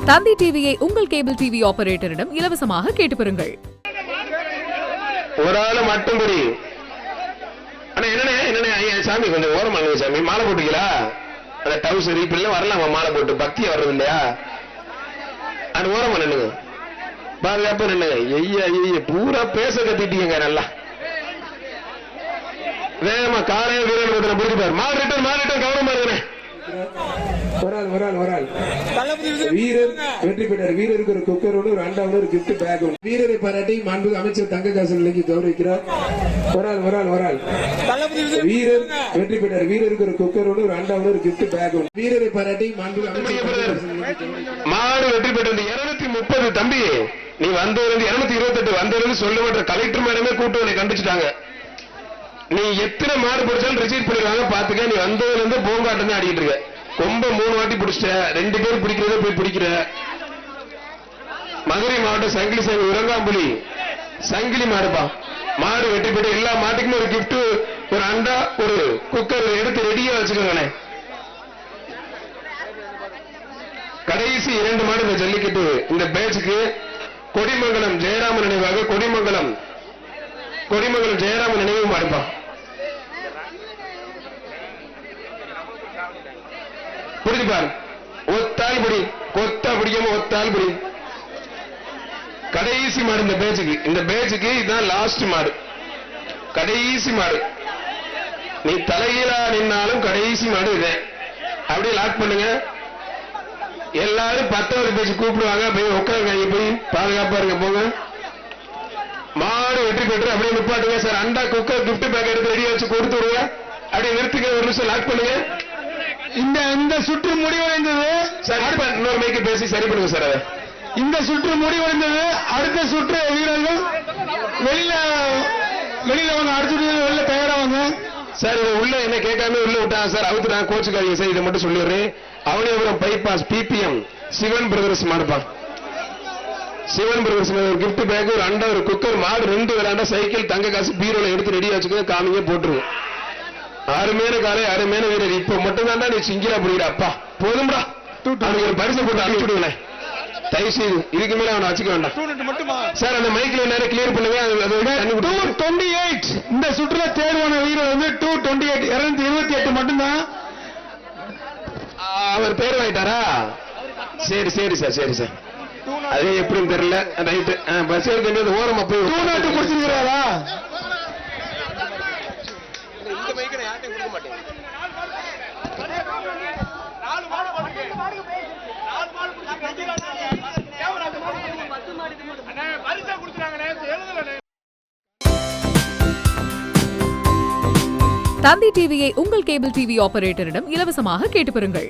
தந்தி டிவியை உங்கள் cable TV ஆபரேட்டரிடம் இலவசமாக கேட்டு பெறுங்கள். ஒரு ஆள் மட்டும்படி என்ன சாமி கொஞ்சம் ஓரம் பண்ணுங்க சாமி. மாலை போட்டுங்களா? அந்த டவுசர் இப்படி வரலாமா? மாலை போட்டு பக்தியா வர்றது இல்லையா? அது ஓரம் பண்ணுங்க. பாதுகாப்பு நின்னுங்க. ஐயா பூரா பேச கத்திட்டீங்க. நல்லா வேகமா காலையில் வீரர்கள் பிடிச்சிப்பாரு. மால் ரிட்டர்ன் கவனமா இருக்கிறேன். வீரர் வெற்றி பெற்றார். வீரருக்கு ஒரு குக்கரோடு ஒரு அண்டாவோடு ஒரு கிஃப்ட் பேக். வீரரை பாராட்டி மாண்புமிகு அமைச்சர் தங்ககாசு நிலைக்கு கௌரவிக்கிறார். வீரர் வெற்றி பெற்றார். வீரருக்கு ஒரு குக்கரோடு ஒரு அண்டாவோடு ஒரு கிஃப்ட் பேக். வீரரை பாராட்டி மாண்புமிகு அமைச்சர் மாடு வெற்றி பெற்றது. 230 தம்பி, நீ வந்தது 228 வந்தது சொல்ல மாட்ட. கலெக்டர் மேடமே கூட்டணி கண்டிச்சுட்டாங்க. நீ எத்தனை மாடு பிடிச்சாலும் ரிசீவ் பண்ணிடுவாங்க. பாத்துக்க. நீ வந்ததுல இருந்து போங்காட்டம் தான் ஆடிட்டு இருக்க. கொம்ப 3 வாட்டி பிடிச்சிட்ட. 2 பேர் பிடிக்கிறத போய் பிடிக்கிற. மதுரை மாவட்டம் சங்கிலி சாமி உரங்காம்புலி சங்கிலி மாடுப்பா. மாடு வெட்டி போட்டு எல்லா மாட்டுக்குமே ஒரு கிஃப்ட், ஒரு அண்டா, ஒரு குக்கர் எடுத்து ரெடியா வச்சுக்கோங்களேன். கடைசி 2 மாடு இந்த ஜல்லிக்கட்டு இந்த பேட்சுக்கு கொடிமங்கலம் ஜெயராமன் நினைவாக கொடிமங்கலம் ஜெயராமன் நினைவு மாடுப்பா. புரிஞ்சுப்பாரு. ஒத்தால் பிடி, கொத்தா பிடிக்காம ஒத்தால் பிடி. கடைசி மாடு இந்த பேட்சுக்கு இதுதான் லாஸ்ட் மாடு, கடைசி மாடு. நீ தலைகீழா நின்னாலும் கடைசி மாடு இது. அப்படியே லாக் பண்ணுங்க. எல்லாரும் 10வது பேச்சு கூப்பிடுவாங்க. போய் உட்காருங்க. போய் பாதுகாப்பா இருங்க. போங்க. மாடு வெற்றி பெற்று அப்படியே நிப்பாட்டுங்க சார். அண்டா குக்கர் கிஃப்ட் பேக் எடுத்து ரெடியா வச்சு கொடுத்து விடுங்க. அப்படியே நிறுத்துங்க. ஒரு நிமிஷம் லாக் பண்ணுங்க. இந்த சுற்று முடிவடைந்தது. இன்னொரு மைக்கு பேசி சரி பண்ணுங்க சார். இந்த சுற்று முடிவடைந்தது. அடுத்த சுற்று வீரர்கள் வெளியில அடுத்த வெளில தயாராவாங்க சார். உள்ள என்ன கேட்காம உள்ள விட்டாங்க சார். அவுத்து நான் கோச்சுக்காதீங்க சார். இதை மட்டும் சொல்லிடுறேன். Avaniyapuram bypass PPM Sivan brothers மாடுப்பான். சிவன் பிரதர்ஸ் ஒரு கிஃப்ட் பேக், ஒரு அண்டா, ஒரு குக்கர், மாடு 2 விளையாண்டா சைக்கிள், தங்க காசு பீரோல எடுத்து ரெடியா வச்சுக்கோ. காமிங்க போட்டுருவோம். அருமையான காலை, அருமையான வீரர். இப்ப மட்டும் தான்டா நீ சிங்கிலா பிடிக்கிற. அப்பா போதும்டா. அவனுக்கு ஒரு பரிசு போட்டு அனுப்பிச்சு விடுவேன். தயவு செய்து இதுக்கு மேல அவனை வச்சுக்க வேண்டாம் சார். அந்த மைக்ல நேரம் கிளியர் பண்ணுங்க. 228 இந்த சுற்றுல தேர்வான வீரர் வந்து 228 228 மட்டும்தான். அவர் பேர் வாங்கிட்டாரா? சரி சார், சரி சார். அது எப்படின்னு தெரியல. ரைட்டு. பஸ் எடுத்து ஓரமா போய் 200 குடிச்சிருக்கிறாரா? தந்தி டிவியை உங்கள் கேபிள் டிவி ஆபரேட்டரிடம் இலவசமாக கேட்டு பெறுங்கள்.